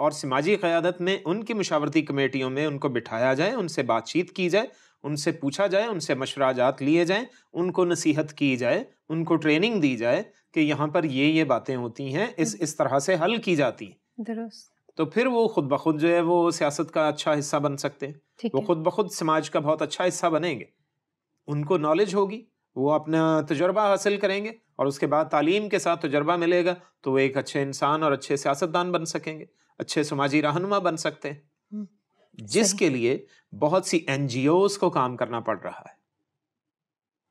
اور سماجی قیادت میں ان کی مشاورتی کمیٹیوں میں ان کو بٹھایا جائے، ان سے بات چیت کی جائے، ان سے پوچھا جائے، ان سے مشورہ جات لیے جائیں، ان کو نصیحت کی جائے، ان کو ٹریننگ دی جائے کہ یہاں پر یہ باتیں ہوتی ہیں، اس طرح سے حل کی جاتی ہیں۔ درست۔ تو پھر وہ خود بخود جو ہے وہ سیاست کا اچھا حصہ بن سکتے ہیں، وہ خود بخود سماج کا بہت اچھا حصہ بنیں گے۔ ان کو نالج ہوگی، وہ اپنا تجربہ حاصل کریں گے، اور اس کے بعد تعلیم کے ساتھ تجربہ ملے گا تو وہ ایک اچھے انسان اور اچھے سیاستدان بن سکیں گے، اچھے سماجی رہنما بن سکتے ہیں، جس کے لیے بہت سی این جی اوز کو کام کرنا پڑ رہا ہے۔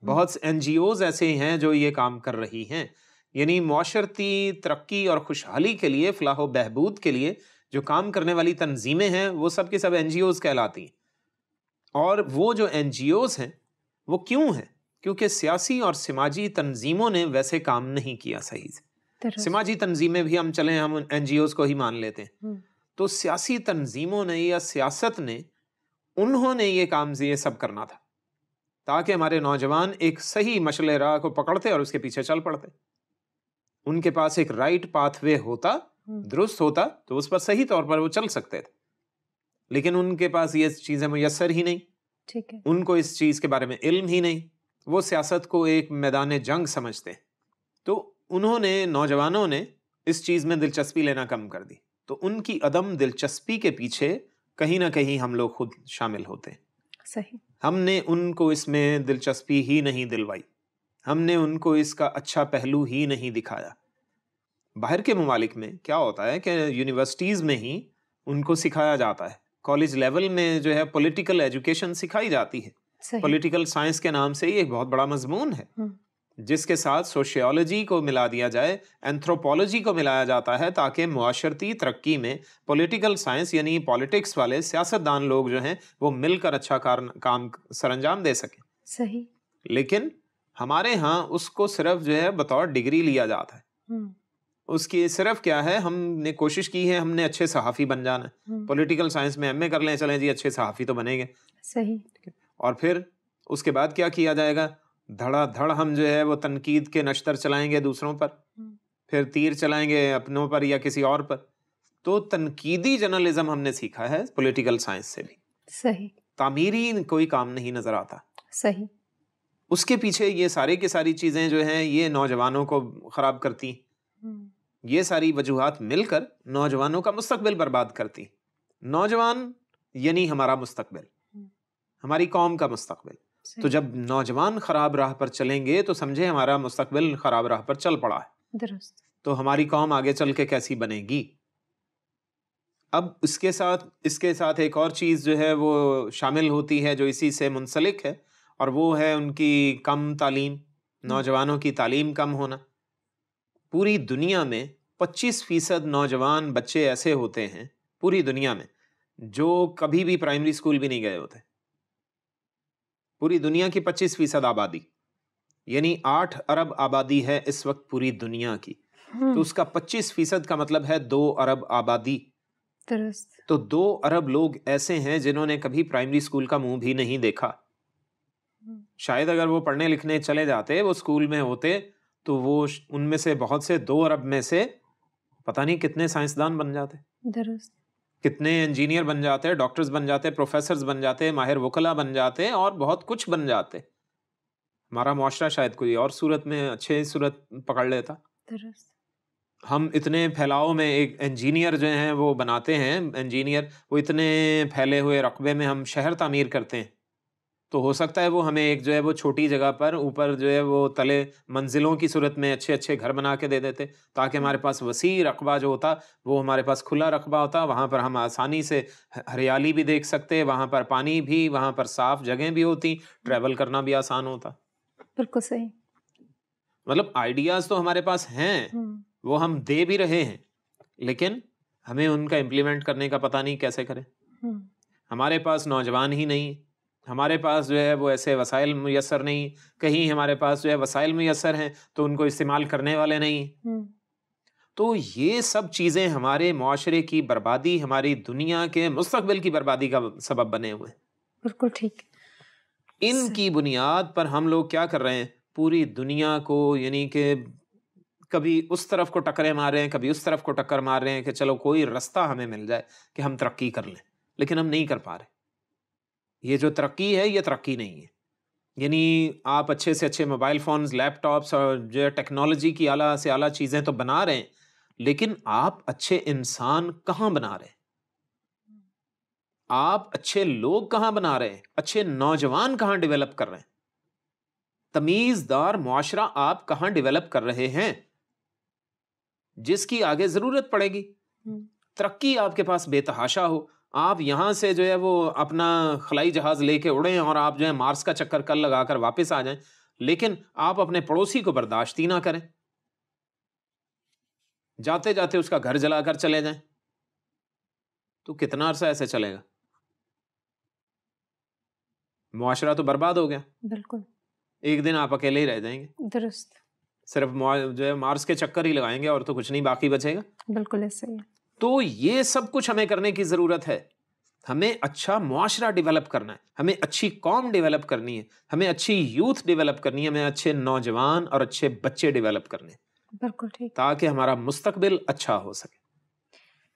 بہت سے این جی اوز ایسے ہیں جو یہ کام کر رہی ہیں، یعنی معاشرتی ترقی اور خوشحالی کے لیے، فلاح و بہبود کے لیے جو کام کرنے والی تنظیمیں ہیں وہ سب کے سب این جی اوز کہلاتی ہیں۔ اور وہ جو این جی اوز ہیں وہ کیوں ہیں؟ کیونکہ سیاسی اور سماجی تنظیموں نے ویسے کام نہیں کیا صحیح سے۔ سماجی تنظیمیں بھی ہم چلیں، ہم این جی اوز کو ہی مان لیتے ہیں، تو سیاسی تنظیموں نے یا سیاست نے، انہوں نے یہ کام یہ سب کرنا تھا تاکہ ہمارے نوجوان ایک صحیح مشعل راہ کو پکڑتے اور اس کے پیچھے چل پڑتے۔ ان کے پاس ایک رائٹ پاتھ وے ہوتا، درست ہوتا، تو اس پر صحیح طور پر وہ چل سکتے تھے، لیکن ان کے پاس یہ چیزیں میسر ہی نہیں، ٹھیک ہے، ان کو اس چیز کے بارے میں علم ہی نہیں، وہ سیاست کو ایک میدان جنگ سمجھتے ہیں۔ تو انہوں نے، نوجوانوں نے اس چیز میں دلچسپی لینا کم کر دی، تو ان کی عدم دلچسپی کے پیچھے کہیں نہ کہیں ہم لوگ خود شامل ہوتے ہیں۔ صحیح، ہم نے ان کو اس میں دلچسپی ہی نہیں دلوائی، ہم نے ان کو اس کا اچھا پہلو ہی نہیں دکھایا۔ باہر کے ممالک میں کیا ہوتا ہے کہ یونیورسٹیز میں ہی ان کو سکھایا جاتا ہے، کالج لیول میں جو ہے پولیٹیکل ایجوکیشن سکھائی جاتی ہے۔ پولیٹیکل سائنس کے نام سے ہی ایک بہت بڑا مضمون ہے، جس کے ساتھ سوشیولوجی کو ملا دیا جائے، اینتھروپولوجی کو ملایا جاتا ہے، تاکہ معاشرتی ترقی میں پولیٹیکل سائنس یعنی پالیٹکس والے سیاستدان لوگ جو ہیں وہ مل کر اچھا کام سر انجام دے سکیں۔ صحیح، لیکن ہمارے ہاں اس کو صرف جو ہے بطور ڈگری لیا جاتا ہے، اس کی صرف کیا ہے، ہم نے کوشش کی ہے، ہم نے اچھے صحافی بن جانا ہے، پولیٹیکل سائنس میں ایم اے کر لیں، چلیں جی اچھے صحافی تو بنیں گے۔ صحیح، اور پھر اس کے بعد کیا کیا جائے گا، دھڑا دھڑ ہم جو ہے وہ تنقید کے نشتر چلائیں گے دوسروں پر، پھر تیر چلائیں گے اپنوں پر یا کسی اور پر۔ تو تنقیدی جرنلزم ہم نے سیکھا ہے پولیٹیکل سائنس سے بھی، صحیح، تعمیری کوئی کام نہیں نظر آتا۔ صحیح، اس کے پیچھے یہ سارے کی ساری چیزیں جو ہیں یہ نوجوانوں کو خراب کرتی، یہ ساری وجوہات مل کر نوجوانوں کا مستقبل برباد کرتی۔ نوجوان یعنی ہمارا مستقبل، ہماری قوم کا مستقبل۔ تو جب نوجوان خراب راہ پر چلیں گے تو سمجھے ہمارا مستقبل خراب راہ پر چل پڑا ہے، درست۔ تو ہماری قوم آگے چل کے کیسی بنے گی؟ اب اس کے ساتھ ایک اور چیز جو ہے وہ شامل ہوتی ہے جو اسی سے منسلک ہے، اور وہ ہے ان کی کم تعلیم، نوجوانوں کی تعلیم کم ہونا۔ پوری دنیا میں 25% نوجوان بچے ایسے ہوتے ہیں پوری دنیا میں جو کبھی بھی پرائمری اسکول بھی نہیں گئے ہوتے۔ پوری دنیا کی 25% آبادی، یعنی 8 ارب آبادی ہے اس وقت پوری دنیا کی، تو اس کا 25% کا مطلب ہے 2 ارب آبادی۔ درست۔ تو 2 ارب لوگ ایسے ہیں جنہوں نے کبھی پرائمری اسکول کا منہ بھی نہیں دیکھا۔ شاید اگر وہ پڑھنے لکھنے چلے جاتے، وہ اسکول میں ہوتے، تو وہ ان میں سے بہت سے 2 ارب میں سے پتہ نہیں کتنے سائنسدان بن جاتے، درست، کتنے انجینئر بن جاتے، ڈاکٹرز بن جاتے، پروفیسرز بن جاتے، ماہر وکلا بن جاتے، اور بہت کچھ بن جاتے۔ ہمارا معاشرہ شاید کوئی اور صورت میں اچھے صورت پکڑ لیتا۔ درست۔ ہم اتنے پھیلاؤ میں ایک انجینئر جو ہیں وہ بناتے ہیں، انجینئر وہ اتنے پھیلے ہوئے رقبے میں ہم شہر تعمیر کرتے ہیں، تو ہو سکتا ہے وہ ہمیں ایک جو ہے وہ چھوٹی جگہ پر اوپر جو ہے وہ تلے منزلوں کی صورت میں اچھے اچھے گھر بنا کے دے دیتے، تاکہ ہمارے پاس وسیع رقبہ جو ہوتا وہ ہمارے پاس کھلا رقبہ ہوتا، وہاں پر ہم آسانی سے ہریالی بھی دیکھ سکتے، وہاں پر پانی بھی، وہاں پر صاف جگہیں بھی ہوتی، ٹریول کرنا بھی آسان ہوتا۔ بالکل صحیح۔ مطلب آئیڈیاز تو ہمارے پاس ہیں، وہ ہم دے بھی رہے ہیں، لیکن ہمیں ان کا امپلیمنٹ کرنے کا پتہ نہیں کیسے کریں۔ ہمارے پاس نوجوان ہی نہیں، ہمارے پاس جو ہے وہ ایسے وسائل میسر نہیں، کہیں ہمارے پاس جو ہے وسائل میسر ہیں تو ان کو استعمال کرنے والے نہیں۔ تو یہ سب چیزیں ہمارے معاشرے کی بربادی، ہماری دنیا کے مستقبل کی بربادی کا سبب بنے ہوئے ہیں۔ بالکل ٹھیک۔ ان کی بنیاد پر ہم لوگ کیا کر رہے ہیں؟ پوری دنیا کو یعنی کہ کبھی اس طرف کو ٹکریں مار رہے ہیں، کبھی اس طرف کو ٹکر مار رہے ہیں کہ چلو کوئی رستہ ہمیں مل جائے کہ ہم ترقی کر لیں، لیکن ہم نہیں کر پا رہے. یہ جو ترقی ہے یہ ترقی نہیں ہے. یعنی آپ اچھے سے اچھے موبائل فونز، لیپ ٹاپس اور جو ٹیکنالوجی کی اعلیٰ سے اعلیٰ چیزیں تو بنا رہے ہیں، لیکن آپ اچھے انسان کہاں بنا رہے ہیں؟ آپ اچھے لوگ کہاں بنا رہے ہیں؟ اچھے نوجوان کہاں ڈیولپ کر رہے ہیں؟ تمیزدار معاشرہ آپ کہاں ڈیولپ کر رہے ہیں جس کی آگے ضرورت پڑے گی؟ ترقی آپ کے پاس بے تحاشا ہو، آپ یہاں سے جو ہے وہ اپنا خلائی جہاز لے کے اڑیں اور آپ جو ہے مارس کا چکر کل لگا کر واپس آ جائیں، لیکن آپ اپنے پڑوسی کو برداشت ہی نہ کریں، جاتے جاتے اس کا گھر جلا کر چلے جائیں، تو کتنا عرصہ ایسے چلے گا؟ معاشرہ تو برباد ہو گیا. بالکل. ایک دن آپ اکیلے ہی رہ جائیں گے. درست. صرف جو ہے مارس کے چکر ہی لگائیں گے اور تو کچھ نہیں باقی بچے گا. بالکل ایسا ہی. تو یہ سب کچھ ہمیں کرنے کی ضرورت ہے. ہمیں اچھا معاشرہ ڈیولپ کرنا ہے، ہمیں اچھی قوم ڈیولپ کرنی ہے، ہمیں اچھی یوتھ ڈیولپ کرنی ہے، ہمیں اچھے نوجوان اور اچھے بچے ڈیولپ کرنے ہیں. بالکل ٹھیک. تاکہ ہمارا مستقبل اچھا ہو سکے.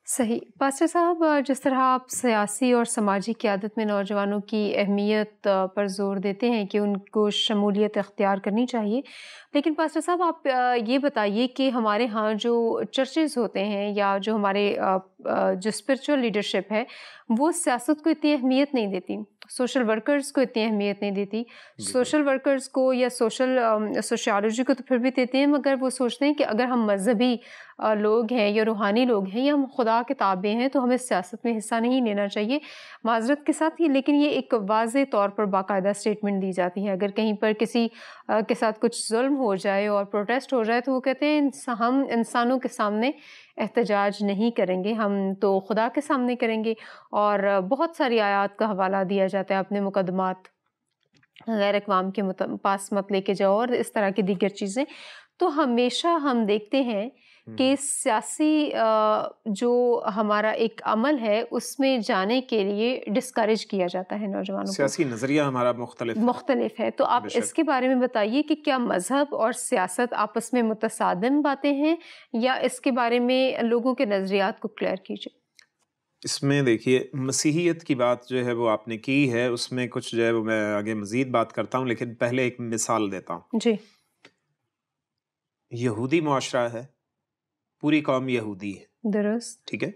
صحیح. پاسٹر صاحب، جس طرح آپ سیاسی اور سماجی قیادت میں نوجوانوں کی اہمیت پر زور دیتے ہیں کہ ان کو شمولیت اختیار کرنی چاہیے، لیکن پاسٹر صاحب آپ یہ بتائیے کہ ہمارے ہاں جو چرچز ہوتے ہیں یا جو ہمارے جو اسپرچول لیڈرشپ ہے وہ سیاست کو اتنی اہمیت نہیں دیتی، سوشل ورکرز کو اتنی اہمیت نہیں دیتی. سوشل ورکرز کو یا سوشیالوجی کو تو پھر بھی دیتے ہیں، مگر وہ سوچتے ہیں کہ اگر ہم مذہبی لوگ ہیں یا روحانی لوگ ہیں یا ہم خدا کے تابع ہیں تو ہمیں سیاست میں حصہ نہیں لینا چاہیے. معذرت کے ساتھ ہی، لیکن یہ ایک واضح طور پر باقاعدہ اسٹیٹمنٹ دی جاتی ہے. اگر کہیں پر کسی کے ساتھ کچھ ظلم ہو جائے اور پروٹیسٹ ہو جائے تو وہ کہتے ہیں ہم انسانوں کے سامنے احتجاج نہیں کریں گے، ہم تو خدا کے سامنے کریں گے. اور بہت ساری آیات کا حوالہ دیا جاتا ہے، اپنے مقدمات غیر اقوام کے پاس مت لے کے جاؤ اور اس طرح کی دیگر چیزیں. تو ہمیشہ ہم دیکھتے ہیں کہ سیاسی جو ہمارا ایک عمل ہے اس میں جانے کے لیے ڈسکریج کیا جاتا ہے نوجوانوں کو. سیاسی نظریہ ہمارا مختلف ہے. تو آپ اس کے بارے میں بتائیے کہ کیا مذہب اور سیاست آپس میں متصادم باتیں ہیں، یا اس کے بارے میں لوگوں کے نظریات کو کلیئر کیجیے. اس میں دیکھیے، مسیحیت کی بات جو ہے وہ آپ نے کی ہے، اس میں کچھ جو ہے وہ میں آگے مزید بات کرتا ہوں، لیکن پہلے ایک مثال دیتا ہوں. جی. یہودی معاشرہ ہے، پوری قوم یہودی ہے. درست. ٹھیک ہے.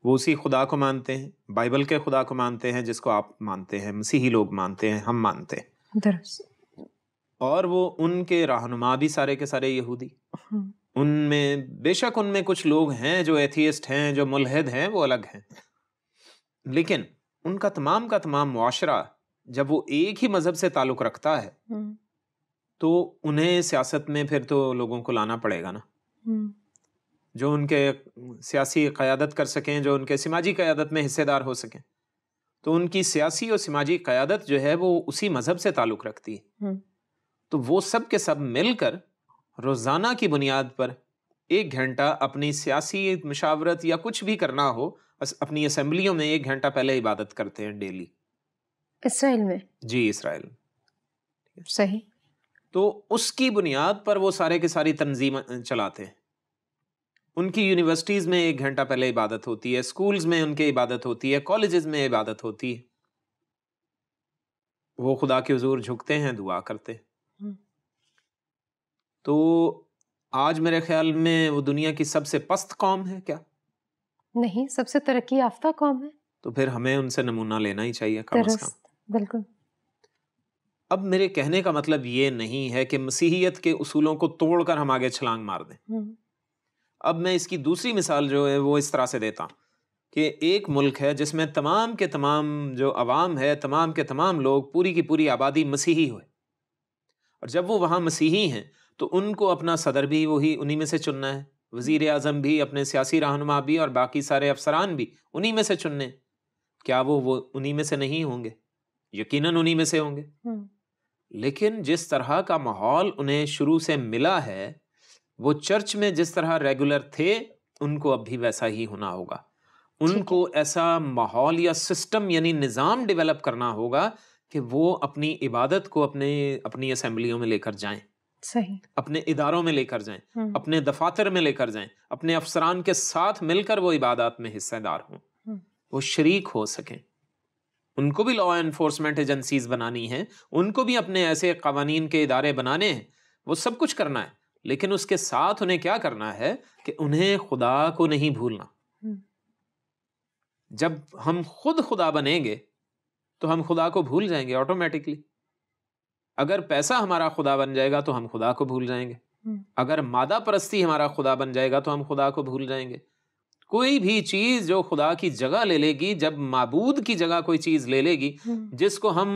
وہ اسی خدا کو مانتے ہیں، بائبل کے خدا کو مانتے ہیں جس کو آپ مانتے ہیں، مسیحی لوگ مانتے ہیں، ہم مانتے ہیں. درست. اور وہ ان کے رہنما بھی سارے کے سارے یہودی. ان میں بے شک ان میں کچھ لوگ ہیں جو ایتھیسٹ ہیں، جو ملحد ہیں، وہ الگ ہیں، لیکن ان کا تمام معاشرہ جب وہ ایک ہی مذہب سے تعلق رکھتا ہے تو انہیں سیاست میں پھر تو لوگوں کو لانا پڑے گا نا، جو ان کے سیاسی قیادت کر سکیں، جو ان کے سماجی قیادت میں حصے دار ہو سکیں. تو ان کی سیاسی اور سماجی قیادت جو ہے وہ اسی مذہب سے تعلق رکھتی ہے. تو وہ سب کے سب مل کر روزانہ کی بنیاد پر 1 گھنٹہ اپنی سیاسی مشاورت یا کچھ بھی کرنا ہو، اپنی اسمبلیوں میں 1 گھنٹہ پہلے عبادت کرتے ہیں ڈیلی. اسرائیل میں؟ جی، اسرائیل. صحیح. تو اس کی بنیاد پر وہ سارے کے ساری تنظیم چلاتے ہیں. ان کی یونیورسٹیز میں 1 گھنٹہ پہلے عبادت ہوتی ہے، اسکولز میں ان کے عبادت ہوتی ہے، کالجز میں عبادت ہوتی ہے. وہ خدا کے حضور جھکتے ہیں، دعا کرتے ہیں. تو آج میرے خیال میں وہ دنیا کی سب سے پست قوم ہے کیا؟ نہیں، سب سے ترقی یافتہ قوم ہے. تو پھر ہمیں ان سے نمونہ لینا ہی چاہیے کم از کم. بالکل. اب میرے کہنے کا مطلب یہ نہیں ہے کہ مسیحیت کے اصولوں کو توڑ کر ہم آگے چھلانگ مار دیں. اب میں اس کی دوسری مثال جو ہے وہ اس طرح سے دیتا ہوں کہ ایک ملک ہے جس میں تمام کے تمام جو عوام ہے، تمام کے تمام لوگ، پوری کی پوری آبادی مسیحی ہوئے. اور جب وہ وہاں مسیحی ہیں تو ان کو اپنا صدر بھی وہی انہی میں سے چننا ہے، وزیر اعظم بھی، اپنے سیاسی رہنما بھی، اور باقی سارے افسران بھی انہی میں سے چننے. کیا وہ انہی میں سے نہیں ہوں گے؟ یقیناً انہی میں سے ہوں گے. لیکن جس طرح کا ماحول انہیں شروع سے ملا ہے، وہ چرچ میں جس طرح ریگولر تھے، ان کو اب بھی ویسا ہی ہونا ہوگا. ان کو ایسا ماحول یا سسٹم یعنی نظام ڈیولپ کرنا ہوگا کہ وہ اپنی عبادت کو اپنی اسمبلیوں میں لے کر جائیں. صحیح. اپنے اداروں میں لے کر جائیں, اپنے دفاتر میں لے کر جائیں, اپنے افسران کے ساتھ مل کر وہ عبادات میں حصہ دار ہوں, وہ شریک ہو سکیں. ان کو بھی لا انفورسمنٹ ایجنسیز بنانی ہیں, ان کو بھی اپنے ایسے قوانین کے ادارے بنانے ہیں, وہ سب کچھ کرنا ہے, لیکن اس کے ساتھ انہیں کیا کرنا ہے کہ انہیں خدا کو نہیں بھولنا. جب ہم خود خدا بنیں گے تو ہم خدا کو بھول جائیں گے آٹومیٹکلی. اگر پیسہ ہمارا خدا بن جائے گا تو ہم خدا کو بھول جائیں گے. اگر مادہ پرستی ہمارا خدا بن جائے گا تو ہم خدا کو بھول جائیں گے. کوئی بھی چیز جو خدا کی جگہ لے لے گی, جب معبود کی جگہ کوئی چیز لے لے گی جس کو ہم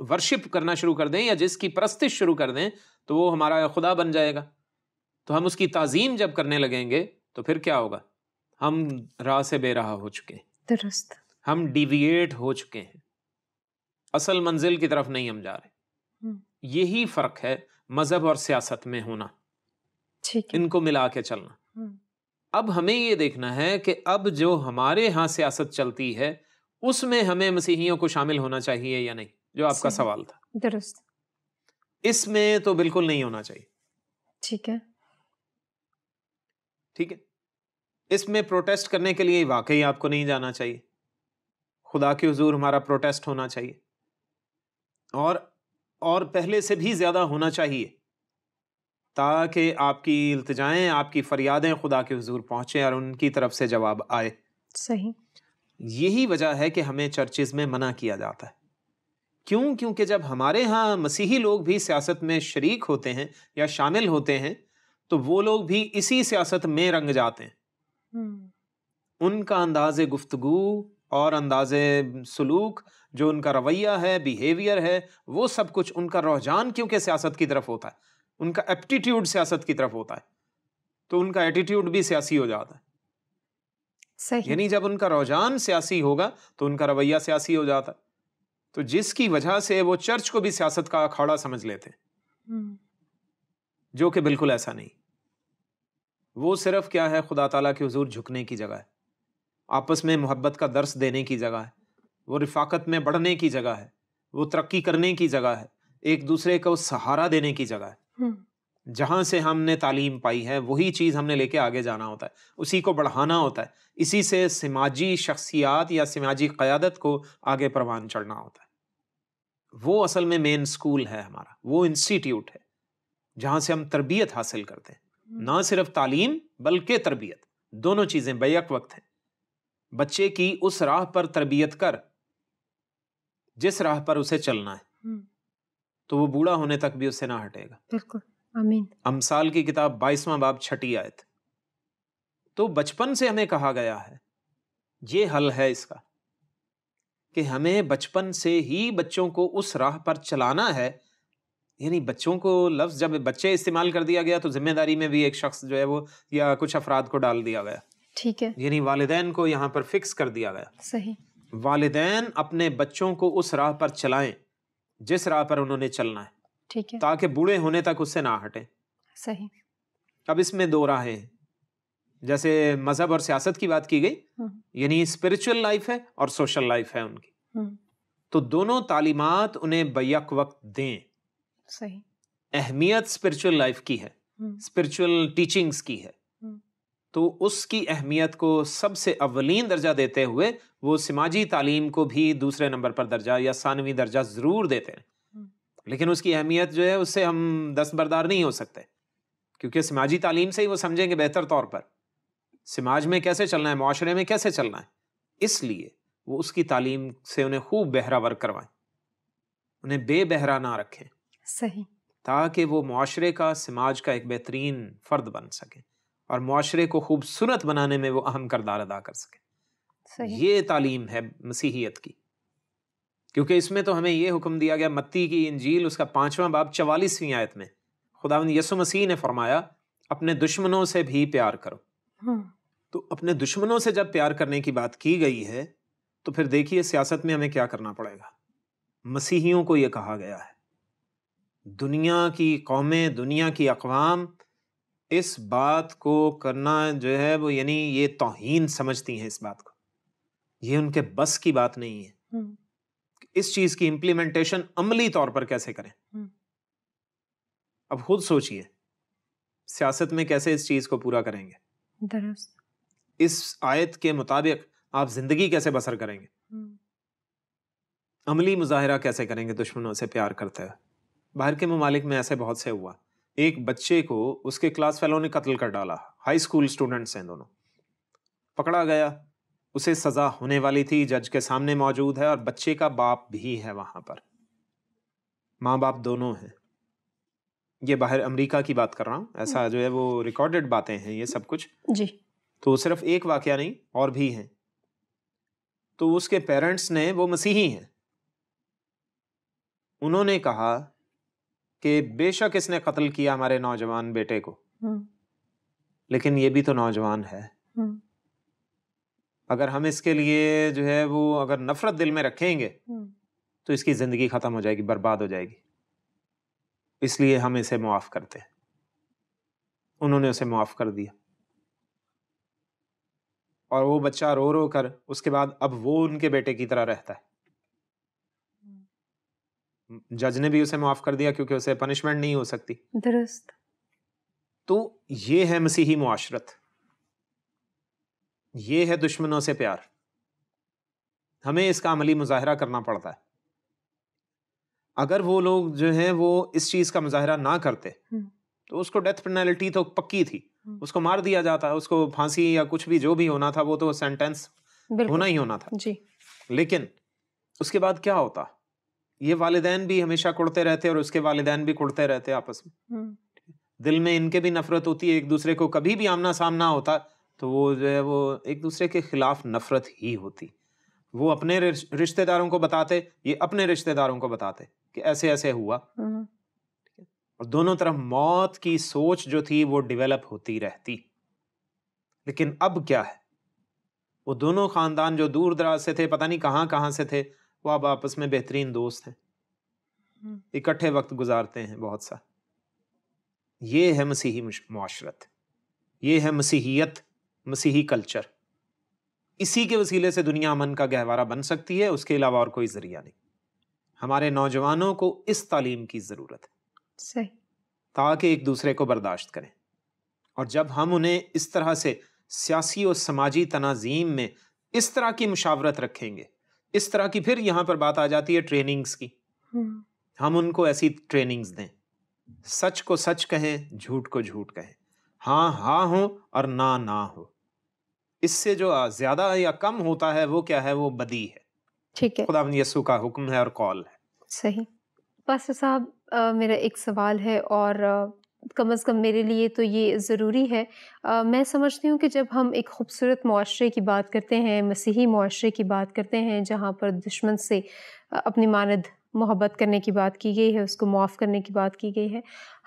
ورشپ کرنا شروع کر دیں یا جس کی پرستش شروع کر دیں, تو وہ ہمارا خدا بن جائے گا. تو ہم اس کی تعظیم جب کرنے لگیں گے تو پھر کیا ہوگا؟ ہم راہ سے بے راہ ہو چکے ہیں. درست. ہم ڈیویٹ ہو چکے ہیں, اصل منزل کی طرف نہیں ہم جا رہے. یہی فرق ہے مذہب اور سیاست میں ہونا, ان کو ملا کے چلنا. اب ہمیں یہ دیکھنا ہے کہ اب جو ہمارے ہاں سیاست چلتی ہے اس میں ہمیں مسیحیوں کو شامل ہونا چاہیے یا نہیں, جو آپ کا سوال تھا. درست. اس میں تو بالکل نہیں ہونا چاہیے. ٹھیک ہے. ٹھیک ہے. اس میں پروٹیسٹ کرنے کے لیے واقعی آپ کو نہیں جانا چاہیے. خدا کے حضور ہمارا پروٹیسٹ ہونا چاہیے, اور پہلے سے بھی زیادہ ہونا چاہیے, تاکہ آپ کی التجائیں, آپ کی فریادیں خدا کے حضور پہنچیں اور ان کی طرف سے جواب آئے. صحیح. یہی وجہ ہے کہ ہمیں چرچز میں منع کیا جاتا ہے. کیوں؟ کیونکہ جب ہمارے ہاں مسیحی لوگ بھی سیاست میں شریک ہوتے ہیں یا شامل ہوتے ہیں تو وہ لوگ بھی اسی سیاست میں رنگ جاتے ہیں. ان کا انداز گفتگو اور انداز سلوک, جو ان کا رویہ ہے, بیہیویئر ہے, وہ سب کچھ ان کا رجحان کیونکہ سیاست کی طرف ہوتا ہے, ان کا ایپٹیٹیوڈ سیاست کی طرف ہوتا ہے, تو ان کا ایٹیٹیوڈ بھی سیاسی ہو جاتا ہے. صحیح. یعنی جب ان کا رجحان سیاسی ہوگا تو ان کا رویہ سیاسی ہو جاتا ہے. تو جس کی وجہ سے وہ چرچ کو بھی سیاست کا اکھاڑا سمجھ لیتے ہیں, جو کہ بالکل ایسا نہیں. وہ صرف کیا ہے, خدا تعالیٰ کے حضور جھکنے کی جگہ ہے, آپس میں محبت کا درس دینے کی جگہ ہے, وہ رفاقت میں بڑھنے کی جگہ ہے, وہ ترقی کرنے کی جگہ ہے, ایک دوسرے کو سہارا دینے کی جگہ ہے. جہاں سے ہم نے تعلیم پائی ہے وہی چیز ہم نے لے کے آگے جانا ہوتا ہے, اسی کو بڑھانا ہوتا ہے, اسی سے سماجی شخصیات یا سماجی قیادت کو آگے پروان چڑھنا ہوتا ہے. وہ اصل میں مین سکول ہے ہمارا, وہ انسٹیٹیوٹ ہے جہاں سے ہم تربیت حاصل کرتے ہیں. نہ صرف تعلیم بلکہ تربیت, دونوں چیزیں بیک وقت ہیں. بچے کی اس راہ پر تربیت کر جس راہ پر اسے چلنا ہے, تو وہ بوڑھا ہونے تک بھی اس سے نہ ہٹے گا. بالکل. آمین. امثال کی کتاب 22واں باب 6 آیت. تو بچپن سے ہمیں کہا گیا ہے, یہ حل ہے اس کا, کہ ہمیں بچپن سے ہی بچوں کو اس راہ پر چلانا ہے. یعنی بچوں کو لفظ جب بچے استعمال کر دیا گیا تو ذمہ داری میں بھی ایک شخص جو ہے وہ یا کچھ افراد کو ڈال دیا گیا. ٹھیک ہے. یعنی والدین کو یہاں پر فکس کر دیا گیا. صحیح. والدین اپنے بچوں کو اس راہ پر چلائیں جس راہ پر انہوں نے چلنا ہے. ٹھیک ہے. تاکہ بوڑھے ہونے تک اس سے نہ ہٹیں. صحیح. اب اس میں 2 راہیں ہیں, جیسے مذہب اور سیاست کی بات کی گئی, یعنی اسپرچل لائف ہے اور سوشل لائف ہے ان کی. تو دونوں تعلیمات انہیں بیک وقت دیں. صحیح. اہمیت اسپرچل لائف کی ہے, اسپرچل ٹیچنگز کی ہے, تو اس کی اہمیت کو سب سے اولین درجہ دیتے ہوئے وہ سماجی تعلیم کو بھی دوسرے نمبر پر درجہ یا ثانوی درجہ ضرور دیتے ہیں. لیکن اس کی اہمیت جو ہے اس سے ہم دستبردار نہیں ہو سکتے, کیونکہ سماجی تعلیم سے ہی وہ سمجھیں گے بہتر طور پر سماج میں کیسے چلنا ہے, معاشرے میں کیسے چلنا ہے. اس لیے وہ اس کی تعلیم سے انہیں خوب بہرا ور کروائیں, انہیں بے بہرا نہ رکھیں. صحیح. تاکہ وہ معاشرے کا, سماج کا ایک بہترین فرد بن سکیں اور معاشرے کو خوبصورت بنانے میں وہ اہم کردار ادا کر سکیں. صحیح. یہ تعلیم ہے مسیحیت کی. کیونکہ اس میں تو ہمیں یہ حکم دیا گیا, متی کی انجیل اس کا 5واں باب 44ویں آیت میں خداوند یسوع مسیح نے فرمایا اپنے دشمنوں سے بھی پیار کرو. تو اپنے دشمنوں سے جب پیار کرنے کی بات کی گئی ہے تو پھر دیکھیے سیاست میں ہمیں کیا کرنا پڑے گا. مسیحیوں کو یہ کہا گیا ہے, دنیا کی قومیں, دنیا کی اقوام اس بات کو کرنا جو ہے وہ یعنی یہ توہین سمجھتی ہیں اس بات کو, یہ ان کے بس کی بات نہیں ہے. اس چیز کی امپلیمنٹیشن عملی طور پر کیسے کریں. اب خود سوچئے سیاست میں کیسے اس چیز کو پورا کریں گے؟ درست. اس آیت کے مطابق آپ زندگی کیسے بسر کریں گے؟ عملی مظاہرہ کیسے کریں گے دشمنوں سے پیار کرتے ہوئے؟ باہر کے ممالک میں ایسے بہت سے ہوا. ایک بچے کو اس کے کلاس فیلو نے قتل کر ڈالا، ہائی اسکول اسٹوڈنٹس ہیں دونوں، پکڑا گیا، اسے سزا ہونے والی تھی، جج کے سامنے موجود ہے، اور بچے کا باپ بھی ہے وہاں پر، ماں باپ دونوں ہیں. یہ باہر امریکہ کی بات کر رہا ہوں، ایسا جو ہے وہ ریکارڈڈ باتیں ہیں یہ سب کچھ. جی. تو صرف ایک واقعہ نہیں، اور بھی ہیں. تو اس کے پیرنٹس نے، وہ مسیحی ہیں، انہوں نے کہا کہ بے شک اس نے قتل کیا ہمارے نوجوان بیٹے کو، لیکن یہ بھی تو نوجوان ہے. اگر ہم اس کے لیے جو ہے وہ اگر نفرت دل میں رکھیں گے تو اس کی زندگی ختم ہو جائے گی، برباد ہو جائے گی، اس لیے ہم اسے معاف کرتے ہیں. انہوں نے اسے معاف کر دیا، اور وہ بچہ رو رو کر اس کے بعد اب وہ ان کے بیٹے کی طرح رہتا ہے. جج نے بھی اسے معاف کر دیا کیونکہ اسے پنشمنٹ نہیں ہو سکتی. درست. تو یہ ہے مسیحی معاشرت، یہ ہے دشمنوں سے پیار. ہمیں اس کا عملی مظاہرہ کرنا پڑتا ہے. اگر وہ لوگ جو ہیں وہ اس چیز کا مظاہرہ نہ کرتے تو اس کو ڈیتھ پینلٹی تو پکی تھی، اس کو مار دیا جاتا، اس کو پھانسی یا کچھ بھی جو بھی ہونا تھا وہ تو سینٹینس ہونا ہی ہونا تھا. جی. لیکن اس کے بعد کیا ہوتا؟ یہ والدین بھی ہمیشہ کڑتے رہتے اور اس کے والدین بھی کڑتے رہتے آپس میں. دل میں ان کے بھی نفرت ہوتی ہے ایک دوسرے کو، کبھی بھی آمنا سامنا ہوتا تو وہ جو ہے وہ ایک دوسرے کے خلاف نفرت ہی ہوتی. وہ اپنے رشتہ داروں کو بتاتے، یہ اپنے رشتہ داروں کو بتاتے کہ ایسے ایسے ہوا، اور دونوں طرف موت کی سوچ جو تھی وہ ڈیولپ ہوتی رہتی. لیکن اب کیا ہے، وہ دونوں خاندان جو دور دراز سے تھے، پتہ نہیں کہاں کہاں سے تھے، وہ اب آپس میں بہترین دوست ہیں، اکٹھے وقت گزارتے ہیں بہت سا. یہ ہے مسیحی معاشرت، یہ ہے مسیحیت، مسیحی کلچر. اسی کے وسیلے سے دنیا امن کا گہوارہ بن سکتی ہے، اس کے علاوہ اور کوئی ذریعہ نہیں. ہمارے نوجوانوں کو اس تعلیم کی ضرورت ہے صحیح، تاکہ ایک دوسرے کو برداشت کریں. اور جب ہم انہیں اس طرح سے سیاسی اور سماجی تناظیم میں اس طرح کی مشاورت رکھیں گے، اس طرح کی، پھر یہاں پر بات آ جاتی ہے ٹریننگز کی. ہم ان کو ایسی ٹریننگز دیں، سچ کو سچ کہیں، جھوٹ کو جھوٹ کہیں، ہاں ہاں ہو اور نہ ہو. اس سے جو زیادہ یا کم ہوتا ہے وہ کیا ہے، وہ بدی ہے. ٹھیک ہے، خدا یسوع کا حکم ہے اور قول ہے. صحیح. پاسٹر صاحب، میرا ایک سوال ہے، اور کم از کم میرے لیے تو یہ ضروری ہے. میں سمجھتی ہوں کہ جب ہم ایک خوبصورت معاشرے کی بات کرتے ہیں، مسیحی معاشرے کی بات کرتے ہیں، جہاں پر دشمن سے اپنی مانند محبت کرنے کی بات کی گئی ہے، اس کو معاف کرنے کی بات کی گئی ہے،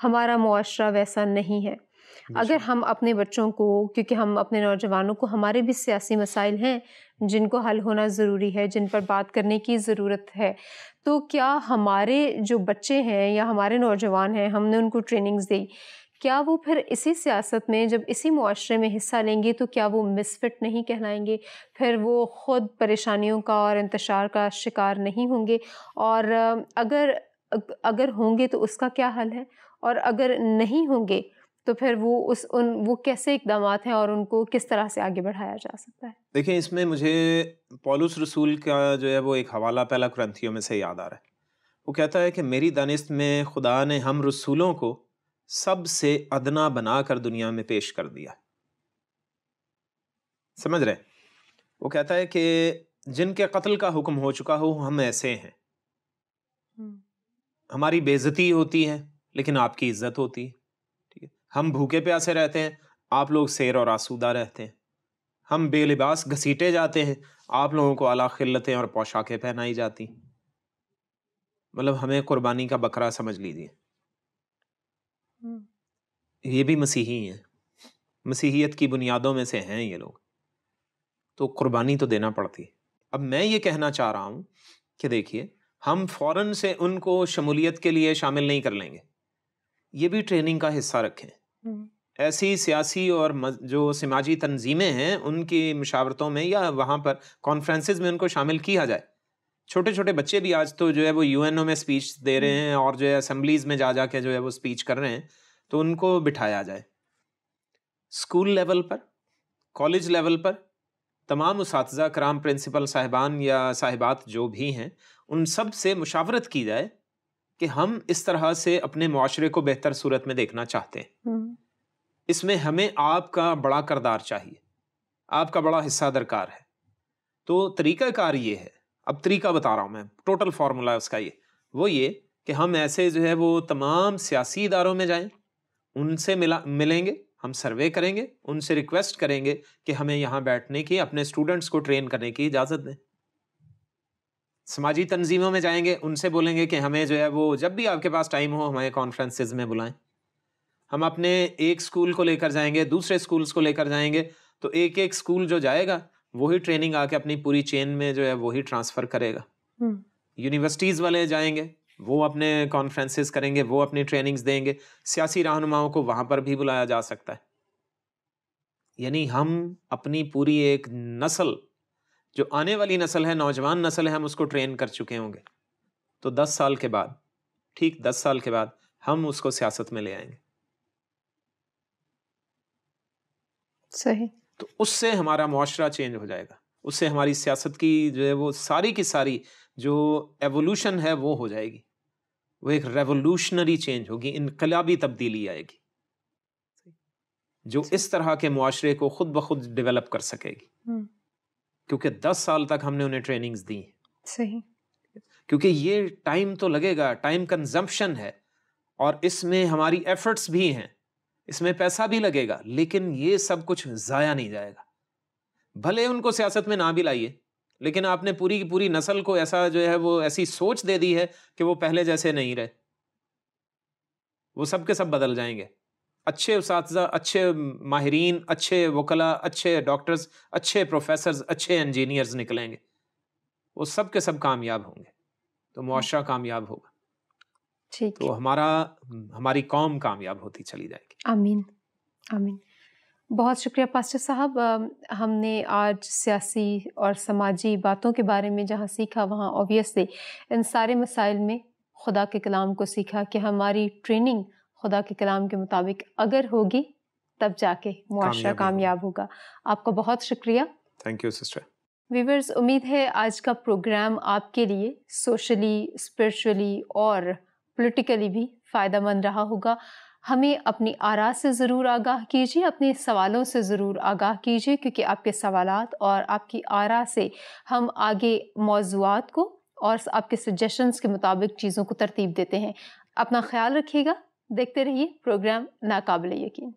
ہمارا معاشرہ ویسا نہیں ہے. اگر ہم اپنے بچوں کو، کیونکہ ہم اپنے نوجوانوں کو، ہمارے بھی سیاسی مسائل ہیں جن کو حل ہونا ضروری ہے، جن پر بات کرنے کی ضرورت ہے، تو کیا ہمارے جو بچے ہیں یا ہمارے نوجوان ہیں، ہم نے ان کو ٹریننگز دی، کیا وہ پھر اسی سیاست میں جب اسی معاشرے میں حصہ لیں گے تو کیا وہ مس فٹ نہیں کہلائیں گے؟ پھر وہ خود پریشانیوں کا اور انتشار کا شکار نہیں ہوں گے؟ اور اگر ہوں گے تو اس کا کیا حل ہے؟ اور اگر نہیں ہوں گے تو پھر وہ کیسے اقدامات ہیں اور ان کو کس طرح سے آگے بڑھایا جا سکتا ہے؟ دیکھیں، اس میں مجھے پولس رسول کا جو ہے وہ ایک حوالہ پہلا کرنتھیوں میں سے یاد آ رہا ہے. وہ کہتا ہے کہ میری دانست میں خدا نے ہم رسولوں کو سب سے ادنا بنا کر دنیا میں پیش کر دیا. سمجھ رہے؟ وہ کہتا ہے کہ جن کے قتل کا حکم ہو چکا ہو، ہم ایسے ہیں. ہماری بے عزتی ہوتی ہے لیکن آپ کی عزت ہوتی ہے. ٹھیک ہے، ہم بھوکے پیاسے رہتے ہیں، آپ لوگ سیر اور آسودہ رہتے ہیں. ہم بے لباس گھسیٹے جاتے ہیں، آپ لوگوں کو اعلیٰ خلتیں اور پوشاکیں پہنائی جاتی. مطلب ہمیں قربانی کا بکرا سمجھ لیجیے. یہ بھی مسیحی ہیں، مسیحیت کی بنیادوں میں سے ہیں یہ لوگ، تو قربانی تو دینا پڑتی. اب میں یہ کہنا چاہ رہا ہوں کہ دیکھیے، ہم فوراً سے ان کو شمولیت کے لیے شامل نہیں کر لیں گے. یہ بھی ٹریننگ کا حصہ رکھیں. ایسی سیاسی اور جو سماجی تنظیمیں ہیں ان کی مشاورتوں میں یا وہاں پر کانفرنسز میں ان کو شامل کیا جائے چھوٹے چھوٹے بچے بھی آج تو جو ہے وہ UN میں اسپیچ دے رہے ہیں اور جو ہے اسمبلیز میں جا کے جو ہے وہ اسپیچ کر رہے ہیں. تو ان کو بٹھایا جائے اسکول لیول پر, کالج لیول پر. تمام اساتذہ کرام, پرنسپل صاحبان یا صاحبات جو بھی ہیں, ان سب سے مشاورت کی جائے کہ ہم اس طرح سے اپنے معاشرے کو بہتر صورت میں دیکھنا چاہتے ہیں. اس میں ہمیں آپ کا بڑا کردار چاہیے, آپ کا بڑا حصہ درکار ہے. تو طریقہ کار یہ ہے, اب طریقہ بتا رہا ہوں میں, ٹوٹل فارمولا اس کا وہ یہ کہ ہم ایسے جو ہے وہ تمام سیاسی اداروں میں جائیں, ان سے ملیں گے, ہم سروے کریں گے, ان سے ریکویسٹ کریں گے کہ ہمیں یہاں بیٹھنے کی, اپنے اسٹوڈنٹس کو ٹرین کرنے کی اجازت دیں. سماجی تنظیموں میں جائیں گے, ان سے بولیں گے کہ ہمیں جو ہے وہ جب بھی آپ کے پاس ٹائم ہو ہمیں کانفرنسز میں بلائیں. ہم اپنے ایک اسکول کو لے کر جائیں گے, دوسرے اسکولس کو لے کر جائیں گے, تو ایک ایک اسکول جو جائے گا وہی ٹریننگ آ کے اپنی پوری چین میں جو ہے وہی ٹرانسفر کرے گا. یونیورسٹیز والے جائیں گے, وہ اپنے کانفرنسز کریں گے, وہ اپنی ٹریننگز دیں گے. سیاسی رہنماؤں کو وہاں پر بھی بلایا جا سکتا ہے. یعنی ہم اپنی پوری ایک نسل, جو آنے والی نسل ہے, نوجوان نسل ہے, ہم اس کو ٹرین کر چکے ہوں گے. تو 10 سال کے بعد, ٹھیک 10 سال کے بعد ہم اس کو سیاست میں لے آئیں گے. صحیح. تو اس سے ہمارا معاشرہ چینج ہو جائے گا, اس سے ہماری سیاست کی جو ہے وہ ساری کی ساری جو ایوولوشن ہے وہ ہو جائے گی. وہ ایک ریولوشنری چینج ہوگی, انقلابی تبدیلی آئے گی جو اس طرح کے معاشرے کو خود بخود ڈیولپ کر سکے گی. کیونکہ 10 سال تک ہم نے انہیں ٹریننگز دی ہیں. صحیح. کیونکہ یہ ٹائم تو لگے گا, ٹائم کنزمپشن ہے, اور اس میں ہماری ایفرٹس بھی ہیں, اس میں پیسہ بھی لگے گا, لیکن یہ سب کچھ ضائع نہیں جائے گا. بھلے ان کو سیاست میں نہ بھی لائیے, لیکن آپ نے پوری کی پوری نسل کو ایسا جو ہے وہ ایسی سوچ دے دی ہے کہ وہ پہلے جیسے نہیں رہے. وہ سب کے سب بدل جائیں گے. اچھے اساتذہ, اچھے ماہرین, اچھے وکلاء, اچھے ڈاکٹرز, اچھے پروفیسرز, اچھے انجینئرز نکلیں گے. وہ سب کے سب کامیاب ہوں گے, تو معاشرہ کامیاب ہوگا. تو ہماری قوم کامیاب ہوتی چلی جائے گی. آمین آمین. بہت شکریہ پاسٹر صاحب. ہم نے آج سیاسی اور سماجی باتوں کے بارے میں جہاں سیکھا, وہاں اوبویسلی ان سارے مسائل میں خدا کے کلام کو سیکھا کہ ہماری ٹریننگ خدا کے کلام کے مطابق اگر ہوگی تب جا کے معاشرہ کامیاب ہوگا. آپ کا بہت شکریہ. Thank you sister. ویورز, امید ہے آج کا پروگرام آپ کے لیے سوشلی, اسپرچولی اور پولیٹیکلی بھی فائدہ مند رہا ہوگا. ہمیں اپنی آراء سے ضرور آگاہ کیجیے, اپنے سوالوں سے ضرور آگاہ کیجیے, کیونکہ آپ کے سوالات اور آپ کی آراء سے ہم آگے موضوعات کو اور آپ کے سجیشنز کے مطابق چیزوں کو ترتیب دیتے ہیں. اپنا خیال رکھیے گا. دیکھتے رہیے پروگرام ناقابل یقین.